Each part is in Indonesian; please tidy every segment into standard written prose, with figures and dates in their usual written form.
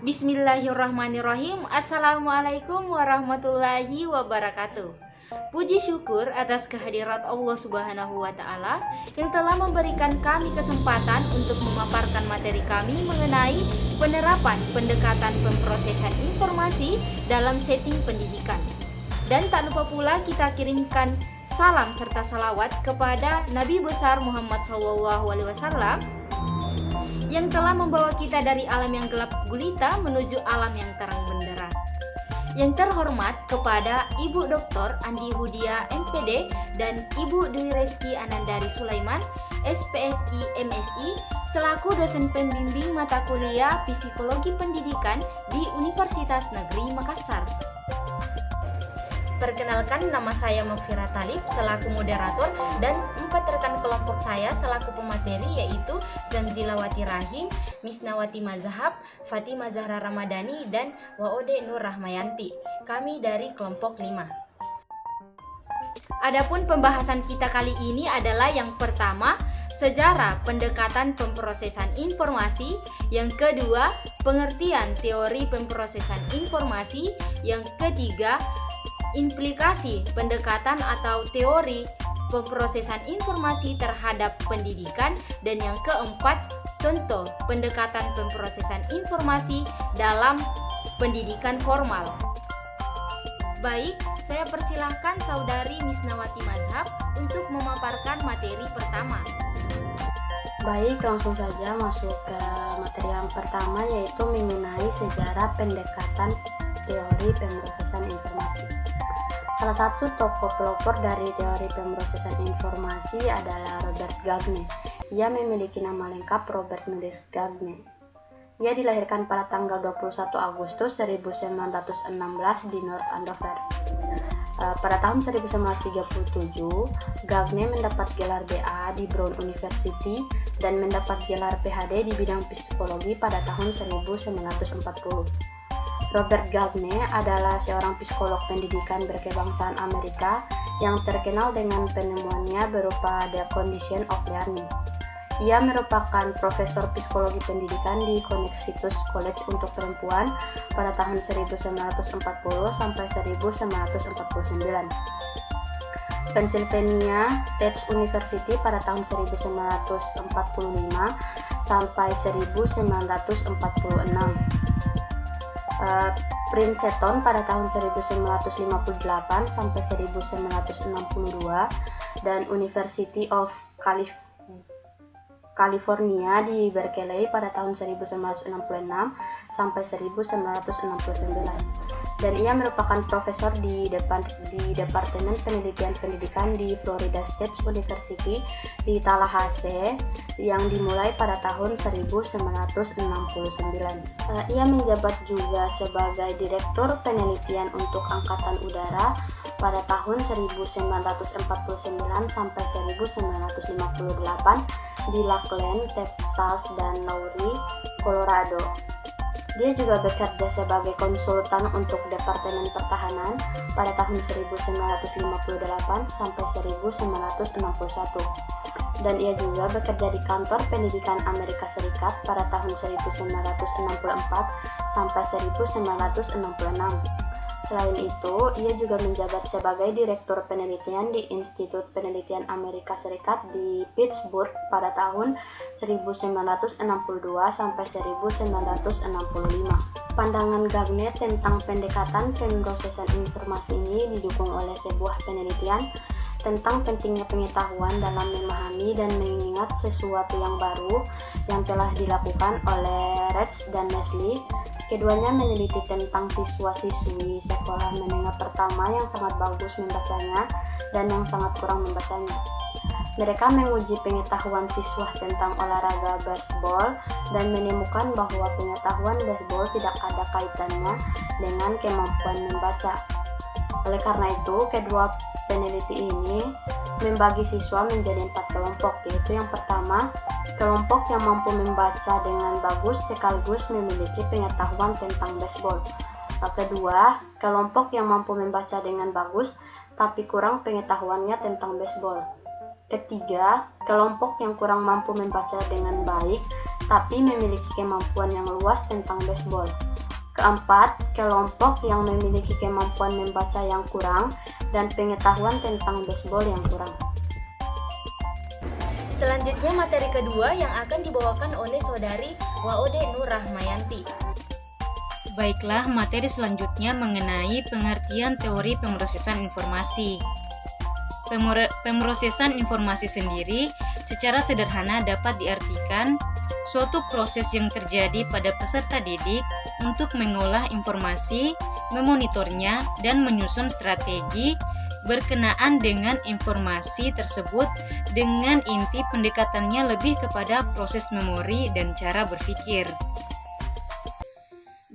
Bismillahirrahmanirrahim. Assalamualaikum warahmatullahi wabarakatuh. Puji syukur atas kehadirat Allah Subhanahu wa Ta'ala yang telah memberikan kami kesempatan untuk memaparkan materi kami mengenai penerapan pendekatan pemrosesan informasi dalam setting pendidikan. Dan tak lupa pula kita kirimkan salam serta salawat kepada Nabi besar Muhammad SAW yang telah membawa kita dari alam yang gelap gulita menuju alam yang terang benderang. Yang terhormat kepada Ibu Dr. Andi Hudia MPD dan Ibu Dwi Reski Anandari Sulaiman SPSI MSI selaku dosen pembimbing mata kuliah Psikologi Pendidikan di Universitas Negeri Makassar. Perkenalkan, nama saya Mafira Talib selaku moderator dan 4 rekan kelompok saya selaku pemateri yaitu Zanzilawati Rahim, Misnawati Mazhab, Fatimah Zahra Ramadhani, dan Waode Nur Rahmayanti. Kami dari kelompok 5. Adapun pembahasan kita kali ini adalah yang pertama, sejarah pendekatan pemrosesan informasi, yang kedua, pengertian teori pemrosesan informasi, yang ketiga, implikasi pendekatan atau teori pemrosesan informasi terhadap pendidikan, dan yang keempat, contoh pendekatan pemrosesan informasi dalam pendidikan formal. Baik, saya persilahkan Saudari Misnawati Mazhab untuk memaparkan materi pertama. Baik, langsung saja masuk ke materi yang pertama, yaitu mengenai sejarah pendekatan teori pemrosesan informasi. Salah satu tokoh pelopor dari teori pemrosesan informasi adalah Robert Gagne. Ia memiliki nama lengkap Robert Louis Gagne. Ia dilahirkan pada tanggal 21 Agustus 1916 di North Andover. Pada tahun 1937, Gagne mendapat gelar BA di Brown University dan mendapat gelar PhD di bidang psikologi pada tahun 1940. Robert Gagne adalah seorang psikolog pendidikan berkebangsaan Amerika yang terkenal dengan penemuannya berupa The Condition of Learning. Ia merupakan profesor psikologi pendidikan di Connecticut College untuk Perempuan pada tahun 1940 sampai 1949. Pennsylvania State University pada tahun 1945 sampai 1946. Princeton pada tahun 1958 sampai 1962 dan University of California di Berkeley pada tahun 1966 sampai 1969. Dan ia merupakan profesor di Departemen Penelitian Pendidikan di Florida State University di Tallahassee yang dimulai pada tahun 1969. Ia menjabat juga sebagai Direktur Penelitian untuk Angkatan Udara pada tahun 1949 sampai 1958 di Lakeland, Texas dan Lowry, Colorado. Dia juga bekerja sebagai konsultan untuk Departemen Pertahanan pada tahun 1958 sampai 1961. Dan ia juga bekerja di Kantor Pendidikan Amerika Serikat pada tahun 1964 sampai 1966. Selain itu, ia juga menjabat sebagai Direktur Penelitian di Institut Penelitian Amerika Serikat di Pittsburgh pada tahun 1962 sampai 1965. Pandangan Gagne tentang pendekatan pemrosesan informasi ini didukung oleh sebuah penelitian tentang pentingnya pengetahuan dalam memahami dan mengingat sesuatu yang baru yang telah dilakukan oleh Reich dan Leslie. Keduanya meneliti tentang siswa-siswi sekolah menengah pertama yang sangat bagus membacanya dan yang sangat kurang membacanya. Mereka menguji pengetahuan siswa tentang olahraga baseball dan menemukan bahwa pengetahuan baseball tidak ada kaitannya dengan kemampuan membaca. Oleh karena itu, kedua peneliti ini membagi siswa menjadi 4 kelompok, yaitu yang pertama, kelompok yang mampu membaca dengan bagus sekaligus memiliki pengetahuan tentang baseball. Kedua, kelompok yang mampu membaca dengan bagus tapi kurang pengetahuannya tentang baseball. Ketiga, kelompok yang kurang mampu membaca dengan baik tapi memiliki kemampuan yang luas tentang baseball. Keempat, kelompok yang memiliki kemampuan membaca yang kurang dan pengetahuan tentang baseball yang kurang. Selanjutnya materi kedua yang akan dibawakan oleh saudari Waode Nur Rahmayanti. Baiklah, materi selanjutnya mengenai pengertian teori pemrosesan informasi. Pemrosesan informasi sendiri secara sederhana dapat diartikan suatu proses yang terjadi pada peserta didik untuk mengolah informasi, memonitornya, dan menyusun strategi berkenaan dengan informasi tersebut dengan inti pendekatannya lebih kepada proses memori dan cara berpikir.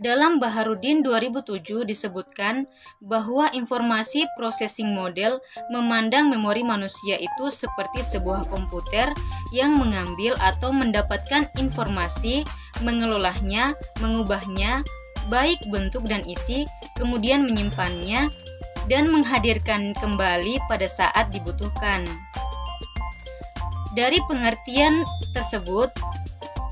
Dalam Baharudin 2007 disebutkan bahwa informasi processing model memandang memori manusia itu seperti sebuah komputer yang mengambil atau mendapatkan informasi, mengelolanya, mengubahnya, baik bentuk dan isi, kemudian menyimpannya, dan menghadirkan kembali pada saat dibutuhkan. Dari pengertian tersebut,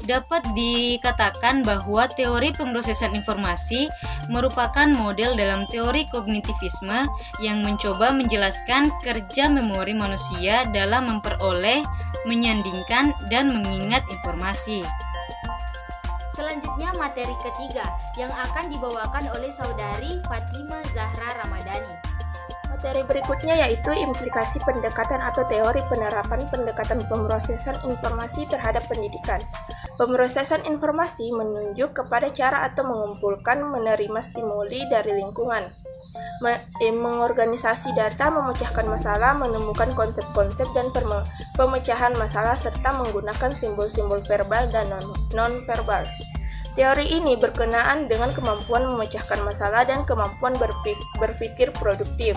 dapat dikatakan bahwa teori pemrosesan informasi merupakan model dalam teori kognitivisme yang mencoba menjelaskan kerja memori manusia dalam memperoleh, menyandingkan, dan mengingat informasi. Selanjutnya materi ketiga yang akan dibawakan oleh saudari Fatima Zahra Ramadhani. Materi berikutnya yaitu implikasi pendekatan atau teori penerapan pendekatan pemrosesan informasi terhadap pendidikan. Pemrosesan informasi menunjuk kepada cara atau mengumpulkan, menerima stimuli dari lingkungan, mengorganisasi data, memecahkan masalah, menemukan konsep-konsep dan pemecahan masalah, serta menggunakan simbol-simbol verbal dan non-verbal. Teori ini berkenaan dengan kemampuan memecahkan masalah dan kemampuan berpikir produktif,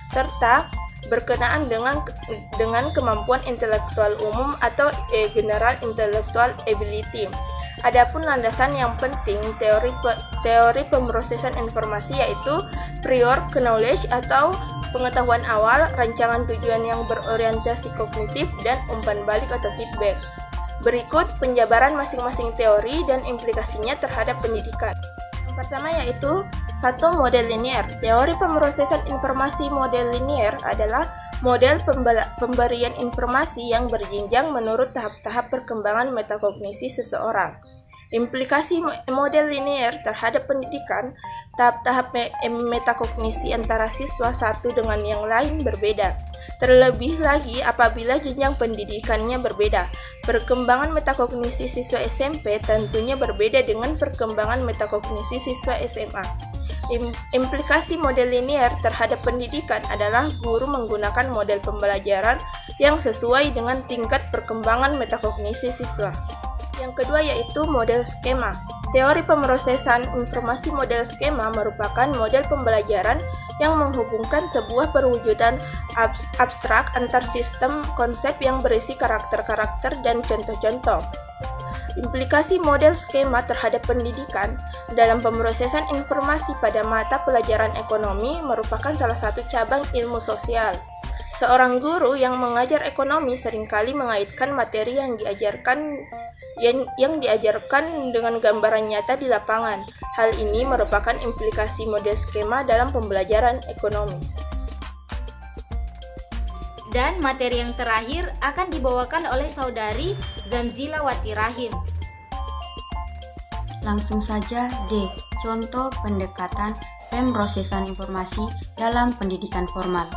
serta berkenaan dengan kemampuan intelektual umum atau general intellectual ability. Adapun landasan yang penting teori pemrosesan informasi yaitu prior knowledge atau pengetahuan awal, rancangan tujuan yang berorientasi kognitif, dan umpan balik atau feedback. Berikut penjabaran masing-masing teori dan implikasinya terhadap pendidikan. Yang pertama yaitu 1. Model linier. Teori pemrosesan informasi model linier adalah model pemberian informasi yang berjenjang menurut tahap-tahap perkembangan metakognisi seseorang. Implikasi model linier terhadap pendidikan, tahap-tahap metakognisi antara siswa satu dengan yang lain berbeda. Terlebih lagi apabila jenjang pendidikannya berbeda. Perkembangan metakognisi siswa SMP tentunya berbeda dengan perkembangan metakognisi siswa SMA. Implikasi model linier terhadap pendidikan adalah guru menggunakan model pembelajaran yang sesuai dengan tingkat perkembangan metakognisi siswa. Yang kedua yaitu model skema. Teori pemrosesan informasi model skema merupakan model pembelajaran yang menghubungkan sebuah perwujudan abstrak antar sistem konsep yang berisi karakter-karakter dan contoh-contoh. Implikasi model skema terhadap pendidikan dalam pemrosesan informasi pada mata pelajaran ekonomi merupakan salah satu cabang ilmu sosial. Seorang guru yang mengajar ekonomi seringkali mengaitkan materi yang diajarkan dengan gambaran nyata di lapangan. Hal ini merupakan implikasi model skema dalam pembelajaran ekonomi. Dan materi yang terakhir akan dibawakan oleh saudari Zanzila Wati Rahim. Langsung saja D. Contoh pendekatan pemrosesan informasi dalam pendidikan formal.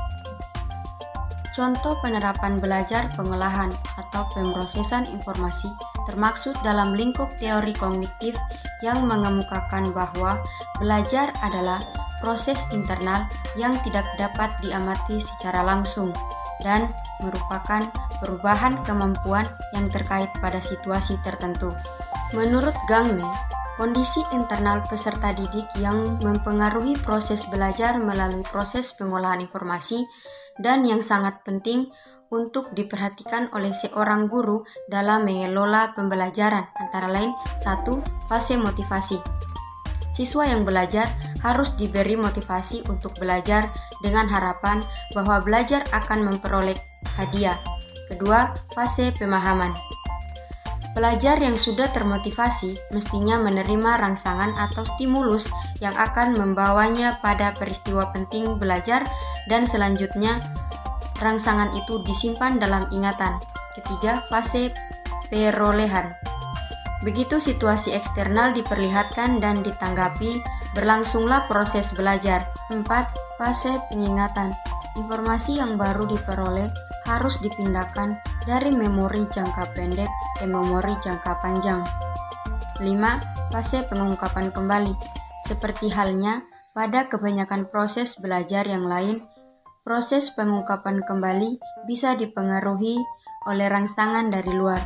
Contoh penerapan belajar pengolahan atau pemrosesan informasi termaksud dalam lingkup teori kognitif yang mengemukakan bahwa belajar adalah proses internal yang tidak dapat diamati secara langsung dan merupakan perubahan kemampuan yang terkait pada situasi tertentu. Menurut Gagne, kondisi internal peserta didik yang mempengaruhi proses belajar melalui proses pengolahan informasi dan yang sangat penting untuk diperhatikan oleh seorang guru dalam mengelola pembelajaran antara lain 1. Fase motivasi. Siswa yang belajar harus diberi motivasi untuk belajar dengan harapan bahwa belajar akan memperoleh hadiah. Kedua, fase pemahaman. Pelajar yang sudah termotivasi mestinya menerima rangsangan atau stimulus yang akan membawanya pada peristiwa penting belajar dan selanjutnya rangsangan itu disimpan dalam ingatan. Ketiga, fase perolehan. Begitu situasi eksternal diperlihatkan dan ditanggapi, berlangsunglah proses belajar. 4. Fase pengingatan. Informasi yang baru diperoleh harus dipindahkan dari memori jangka pendek ke memori jangka panjang. 5. Fase pengungkapan kembali. Seperti halnya pada kebanyakan proses belajar yang lain, proses pengungkapan kembali bisa dipengaruhi oleh rangsangan dari luar.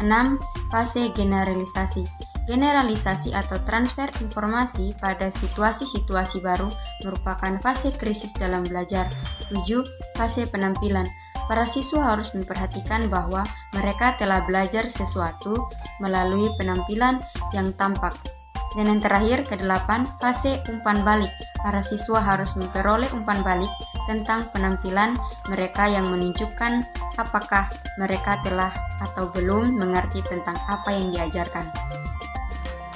6. Fase generalisasi. Generalisasi atau transfer informasi pada situasi-situasi baru merupakan fase krisis dalam belajar. 7. Fase penampilan. Para siswa harus memperhatikan bahwa mereka telah belajar sesuatu melalui penampilan yang tampak. Dan yang terakhir, ke-8, fase umpan balik. Para siswa harus memperoleh umpan balik tentang penampilan mereka yang menunjukkan apakah mereka telah atau belum mengerti tentang apa yang diajarkan.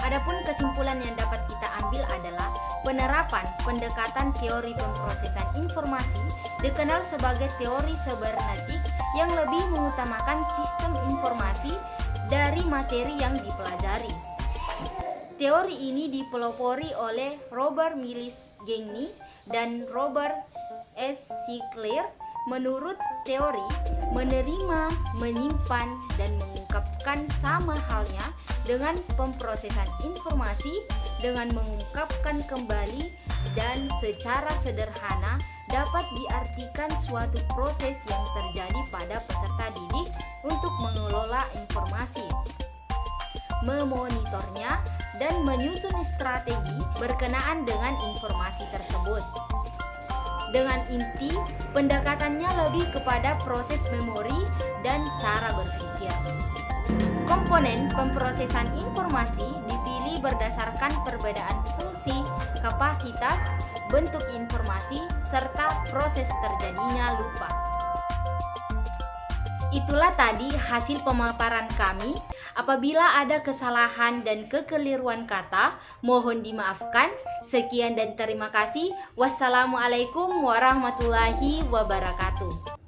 Adapun kesimpulan yang dapat kita ambil adalah penerapan pendekatan teori pemrosesan informasi dikenal sebagai teori cybernetik yang lebih mengutamakan sistem informasi dari materi yang dipelajari. Teori ini dipelopori oleh Robert Miles Gagné dan Robert S. Sinclair. Menurut teori, menerima, menyimpan, dan mengungkapkan sama halnya dengan pemrosesan informasi dengan mengungkapkan kembali, dan secara sederhana dapat diartikan suatu proses yang terjadi pada peserta didik untuk mengelola informasi, memonitornya, dan menyusun strategi berkenaan dengan informasi tersebut. Dengan inti, pendekatannya lebih kepada proses memori dan cara berpikir. Komponen pemrosesan informasi dipilih berdasarkan perbedaan fungsi, kapasitas, bentuk informasi, serta proses terjadinya lupa. Itulah tadi hasil pemaparan kami. Apabila ada kesalahan dan kekeliruan kata, mohon dimaafkan. Sekian dan terima kasih. Wassalamualaikum warahmatullahi wabarakatuh.